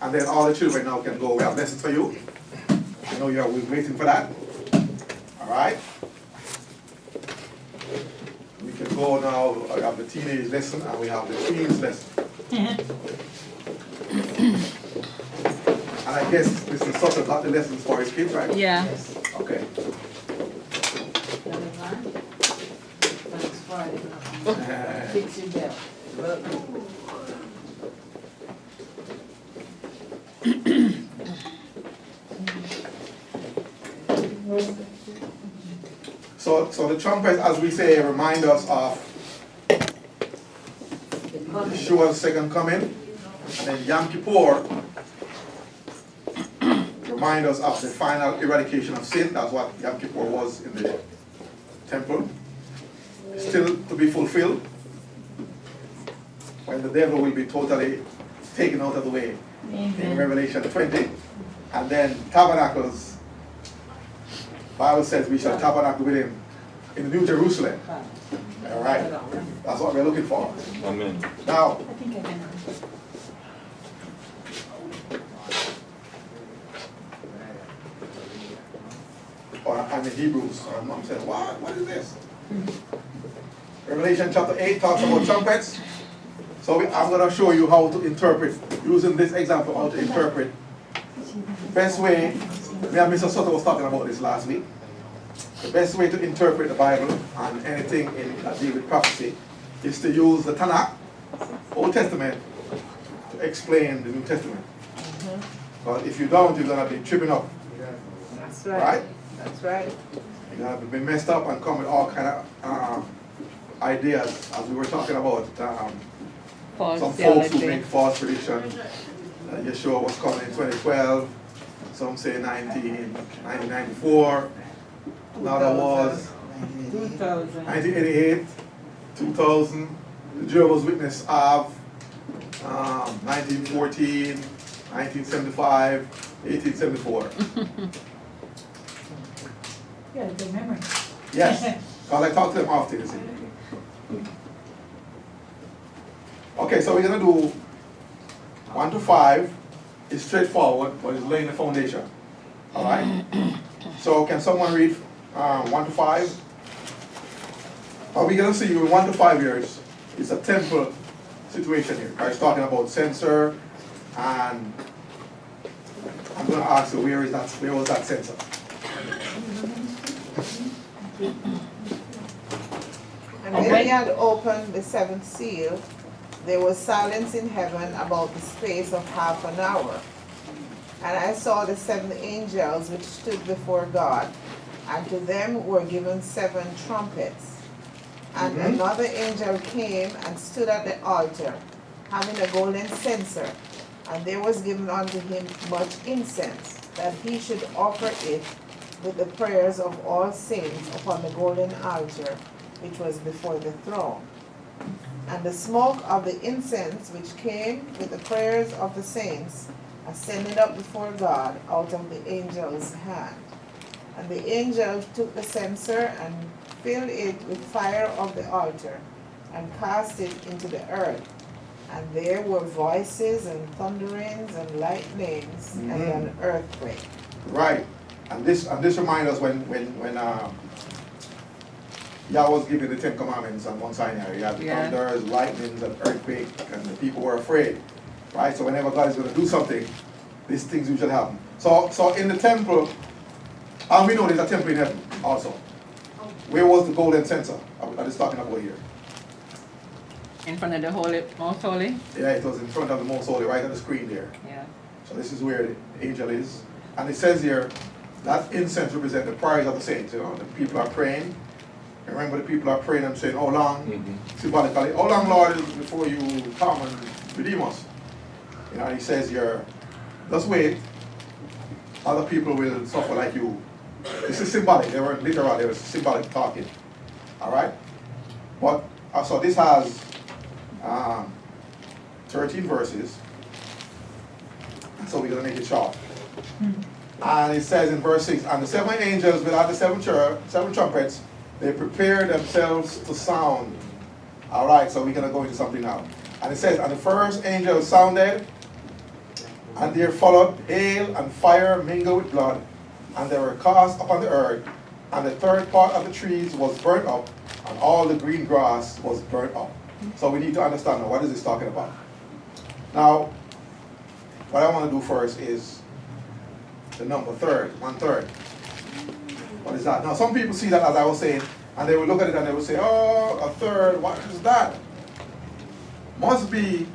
and then all the children now can go. We have lessons for you. I know you're waiting for that. All right. We can go now. We have the teenage lesson and we have the teens lesson. And I guess this is sort of not the lessons for his kids, right? Yeah. Okay. Fix your belt. So the trumpets, as we say, remind us of Yeshua's second coming, and then Yom Kippur remind us of the final eradication of sin. That's what Yom Kippur was in the temple. Still to be fulfilled when the devil will be totally taken out of the way in Revelation 20. And then tabernacles, Bible says we shall tabernacle with him in the New Jerusalem. All right, that's what we're looking for. Amen. Now, I think I can. I'm in Hebrews. I'm saying, what is this? Revelation chapter 8 talks about trumpets. So I'm going to show you how to interpret, using this example, how to interpret. Best way, me and Mr. Soto was talking about this last week. The best way to interpret the Bible and anything that deals with prophecy is to use the Tanakh, Old Testament, to explain the New Testament. But if you don't, you're going to be tripping up. That's right. Right? That's right. You're going to be messed up and come with all kind of ideas, as we were talking about. False Some folks who theology. make false predictions. Yeshua was coming in 2012. Some say 1994. Another was 2000. 1988, 2000. The Jehovah's Witness of 1914, 1975, 1874. Yeah, good memory. Yes, because I talk to them often, you see. Okay, so we're going to do 1 to 5. It's straightforward, but it's laying the foundation. All right? So can someone read 1 to 5? What we're going to see in 1 to 5 years is a temple situation here. It's talking about censer, and I'm going to ask you, where was that censer? And when he had opened the seventh seal, there was silence in heaven about the space of half an hour. And I saw the 7 angels which stood before God, and to them were given 7 trumpets. And another angel came and stood at the altar, having a golden censer, and there was given unto him much incense, that he should offer it with the prayers of all saints upon the golden altar, which was before the throne. And the smoke of the incense which came with the prayers of the saints ascended up before God out of the angel's hand. And the angel took the censer and filled it with fire of the altar, and cast it into the earth. And there were voices and thunderings and lightnings and an earthquake. Right. And this reminds us when Yah was giving the 10 Commandments on Mount Sinai. You had the thunders, lightnings, and earthquake, and the people were afraid. Right? So whenever God is going to do something, these things usually happen. So in the temple, and we know there's a temple in heaven also. Where was the golden censer I was talking about here? In front of the holy, most holy? Yeah, it was in front of the most holy, right on the screen there. Yeah. So this is where the angel is. And it says here, that incense represents the prayers of the saints. You know, the people are praying. Remember, the people are praying and saying, how long, symbolically, how long, Lord, before you come and redeem us? You know, he says here, just wait. Other people will suffer like you. This is symbolic. They weren't literal. They were symbolic talking. All right? But, so this has 13 verses. So we're going to make it short. And it says in verse 6, and the 7 angels without the 7 trumpets, they prepare themselves to sound. All right, so we're going to go into something now. And it says, and the first angel sounded, And there followed hail and fire mingled with blood, and they were cast upon the earth, and the third part of the trees was burnt up, and all the green grass was burnt up. So we need to understand now, what is this talking about? Now, what I want to do first is the number third, 1/3. What is that? Now, some people see that, as I was saying, and they will look at it and they will say, oh, a third, what is that? Must be,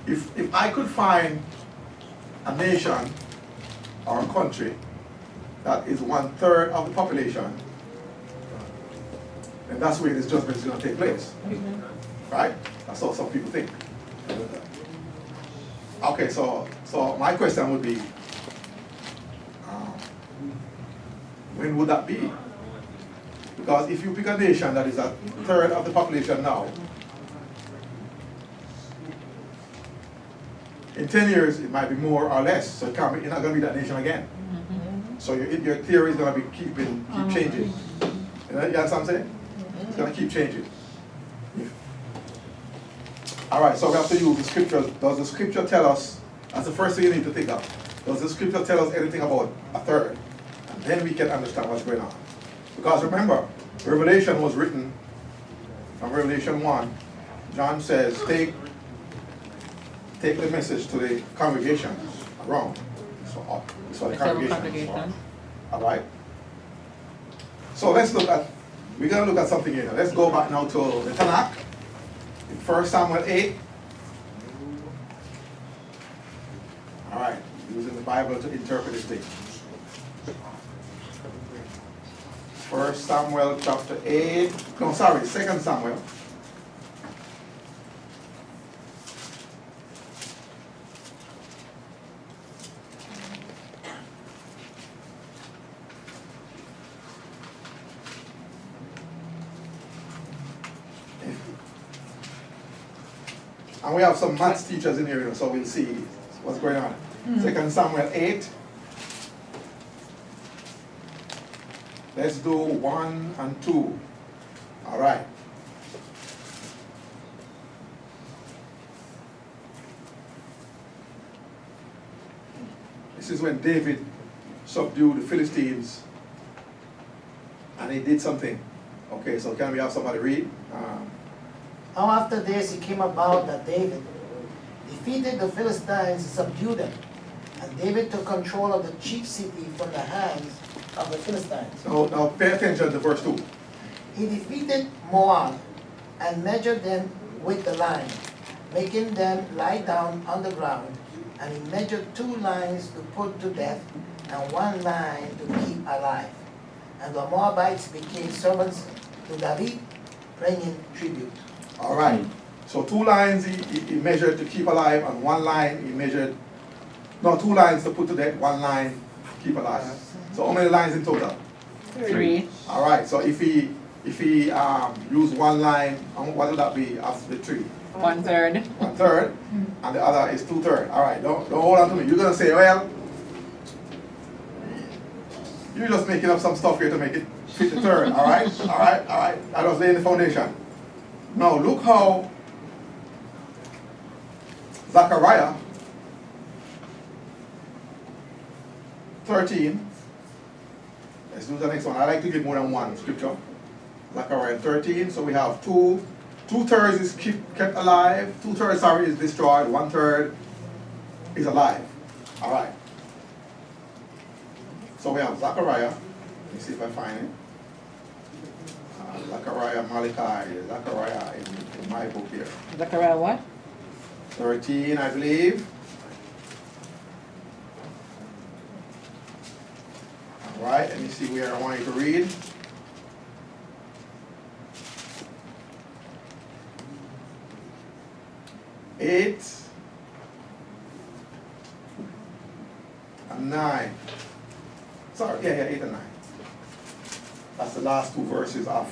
if I could find a nation or a country that is 1/3 of the population, then that's where this judgment is going to take place. Right? That's how some people think. Okay, so my question would be, when would that be? Because if you pick a nation that is 1/3 of the population now, in 10 years it might be more or less, so it can't be, you're not going to be that nation again. So your theory is going to be keep changing. You know what I'm saying? It's going to keep changing. All right, so we have to use the scripture. Does the scripture tell us, that's the first thing you need to think of, does the scripture tell us anything about 1/3? And then we can understand what's going on. Because remember, Revelation was written from Revelation 1. John says, take the message to the congregations around. So the congregation. All right. So we're going to look at something here. Let's go back now to the Tanakh. In 1 Samuel 8. All right. Using the Bible to interpret this thing. 1 Samuel chapter 8. No, sorry, 2 Samuel. And we have some maths teachers in here, so we'll see what's going on. 2 Samuel 8. Let's do 1 and 2. All right. This is when David subdued the Philistines and he did something. Okay, so can we have somebody read? Now after this it came about that David defeated the Philistines and subdued them. And David took control of the chief city from the hands of the Philistines. Now pay attention to verse 2. He defeated Moab and measured them with the line, making them lie down on the ground. And he measured 2 lines to put to death and 1 line to keep alive. And the Moabites became servants to David, bringing tribute. All right. So 2 lines he measured to keep alive, and 1 line he measured. No, 2 lines to put to death, 1 line to keep alive. So how many lines in total? 3. All right. So if he use 1 line, what would that be after the 3? 1/3. 1/3, and the other is 2/3. All right. Don't hold on to me. You're gonna say, well, you're just making up some stuff here to make it fit the third. All right. All right. All right. I was laying the foundation. Now look how Zechariah 13. Let's do the next one. I like to give more than one scripture. Zechariah 13. So we have 2/3 is kept alive. 2/3, sorry, is destroyed. 1/3 is alive. All right. So we have Zechariah. Let me see if I find it. Zechariah, Malachi, Zechariah in my book here. Zechariah what? 13, I believe. All right, let me see where I want you to read. Eight and 9. Sorry, yeah, 8 and 9. That's the last 2 verses of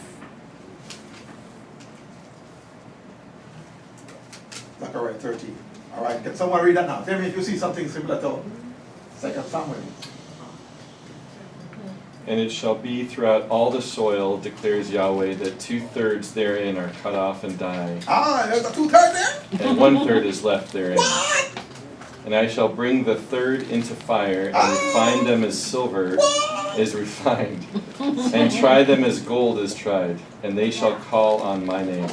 Zechariah 13. All right, can someone read that now? Tell me if you see something similar to 2 Samuel. And it shall be throughout all the soil, declares Yahweh, that 2/3 therein are cut off and die, Ah, there's a 2/3 there? and 1/3 is left therein. What? And I shall bring the third into fire, and refine them as silver is refined, and try them as gold is tried, and they shall call on my name.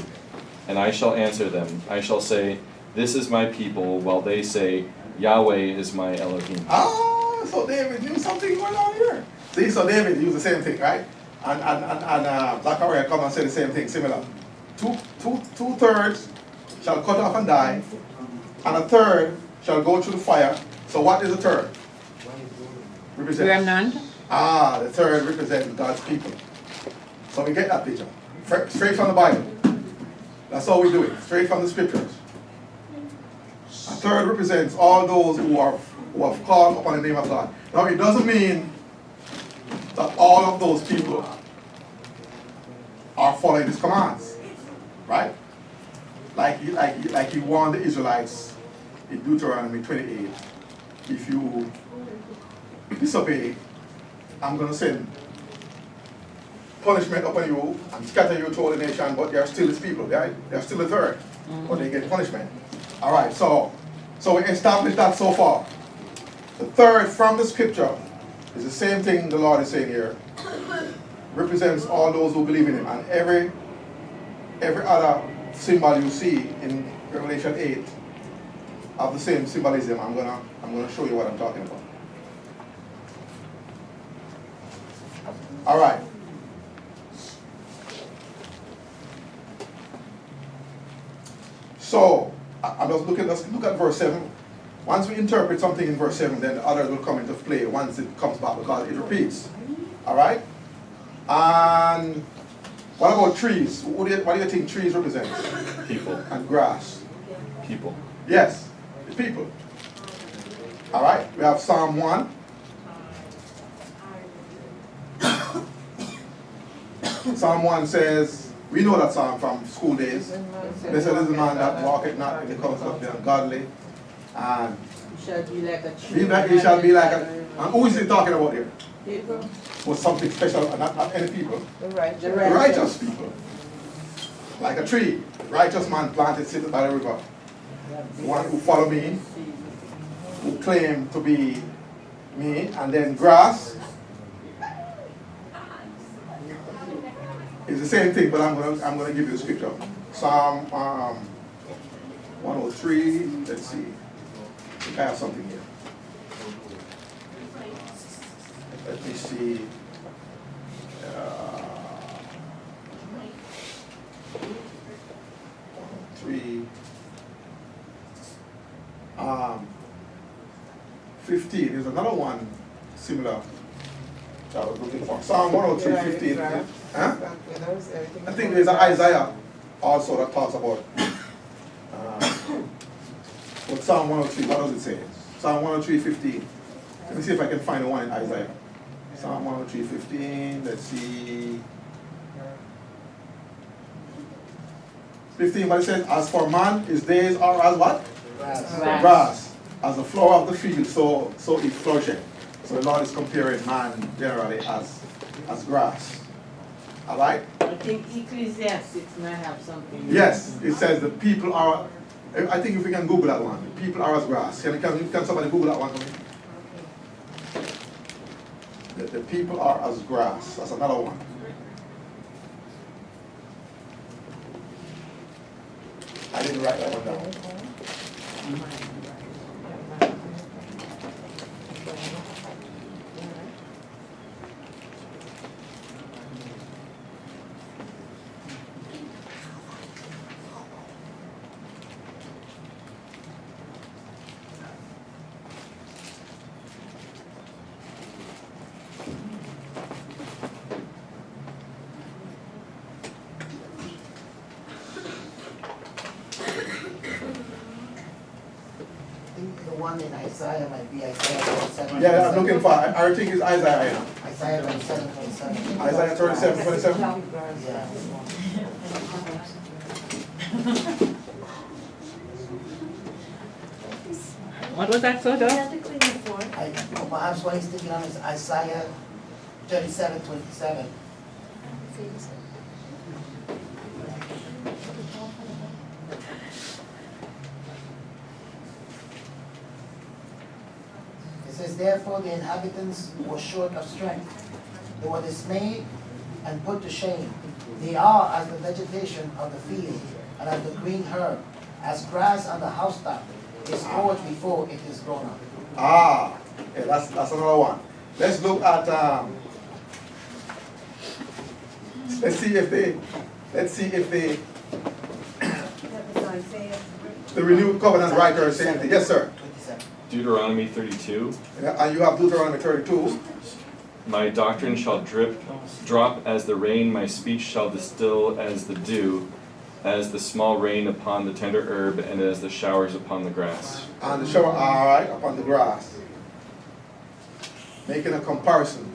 And I shall answer them. I shall say, this is my people, while they say, Yahweh is my Elohim. Ah, so David knew something going on here. See, so David used the same thing, right? And Zachariah come and say the same thing, similar. Two-thirds shall cut off and die, and a third shall go through the fire. So what is the third? Represent. Remnant. Ah, the third represents God's people. So we get that picture. Straight from the Bible. That's how we do it. Straight from the scriptures. A third represents all those who have called upon the name of God. Now it doesn't mean that all of those people are following his commands. Right? Like he warned the Israelites in Deuteronomy 28. If you disobey, I'm going to send punishment upon you and scatter you to all the nation, but they are still his people, right? They are still a third, but they get punishment. All right, so we established that so far. The third from the scripture is the same thing the Lord is saying here. Represents all those who believe in him. And every other symbol you see in Revelation 8 have the same symbolism. I'm gonna show you what I'm talking about. All right. So I'm just looking. Let's look at verse 7. Once we interpret something in verse 7, then the others will come into play once it comes back because it repeats. All right. And what about trees? What do you think trees represent? People. And grass. People. Yes, the people. All right. We have Psalm 1. Psalm 1 says, we know that psalm from school days. Blessed is the man that walketh not in the counsel of the ungodly. And Shall be like a tree. he shall be like a. And who is he talking about here? People, Was something special, and not any people. the righteous. The righteous people. Like a tree. Righteous man planted sitting by the river. The one who follow me, who claim to be me, and then grass. It's the same thing, but I'm gonna give you the scripture. Psalm 103. Let's see. I think I have something here. Let me see. 3. 15. There's another one similar that I was looking for. Psalm 103, 15. Huh? I think there's an Isaiah also that talks about but Psalm 103, what does it say? Psalm 103, 15. Let me see if I can find the one in Isaiah. Psalm 103, 15. Let's see. 15, but it says, as for man, his days are as what? Grass. As the flower of the field, so it flourisheth. So the Lord is comparing man generally as grass. Alright? I think Ecclesiastes might have something. Yes, it says the people are, I think if we can Google that one, the people are as grass. Can somebody Google that one for me? The people are as grass. That's another one. I didn't write that one down. The one in Isaiah might be Isaiah 37. Yeah, I'm looking for, I think it's Isaiah. Yeah. Isaiah 37, 27. Isaiah 37, 27. Yeah. What was that sort of? Perhaps what he's thinking of is Isaiah 37, 27. It says, therefore the inhabitants were short of strength. They were dismayed and put to shame. They are as the vegetation of the field and as the green herb, as grass on the housetop is scorched before it is grown up. Ah, yeah, that's another one. Let's look at let's see if the renewed covenant writer is saying anything. Yes, sir. 27. Deuteronomy 32. And you have Deuteronomy 32. My doctrine shall drop as the rain, my speech shall distill as the dew, as the small rain upon the tender herb, and as the showers upon the grass. And the shower, all right, upon the grass. Making a comparison.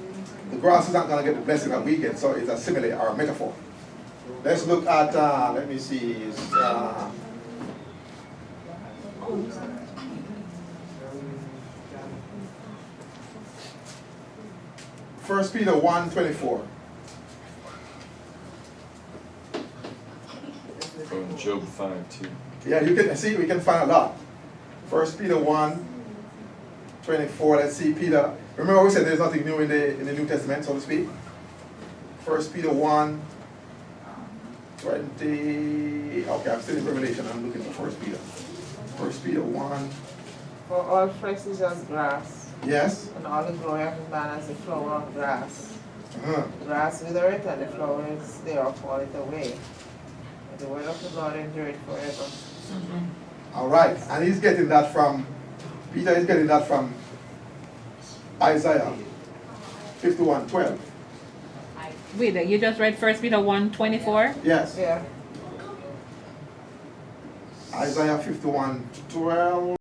The grass is not going to get the blessing that we get, so it's a simile or a metaphor. Let's look at, let me see, First Peter 1:24. From Job 5 too. Yeah, you can see we can find a lot. First Peter 1:24. Let's see, Peter. Remember we said there's nothing new in the New Testament, so to speak. First Peter 1:20. Okay, I'm still in Revelation. I'm looking for First Peter. First Peter 1. For all flesh is as grass, Yes. and all the glory of the man as the flower of grass. Uh-huh. The grass withereth, and the flowers thereof falleth away. But the word of the Lord endureth forever. All right, and he's getting that from Peter. Is getting that from Isaiah 51:12. Wait, you just read 1 Peter 1:24? Yes. Yeah. Isaiah 51:12.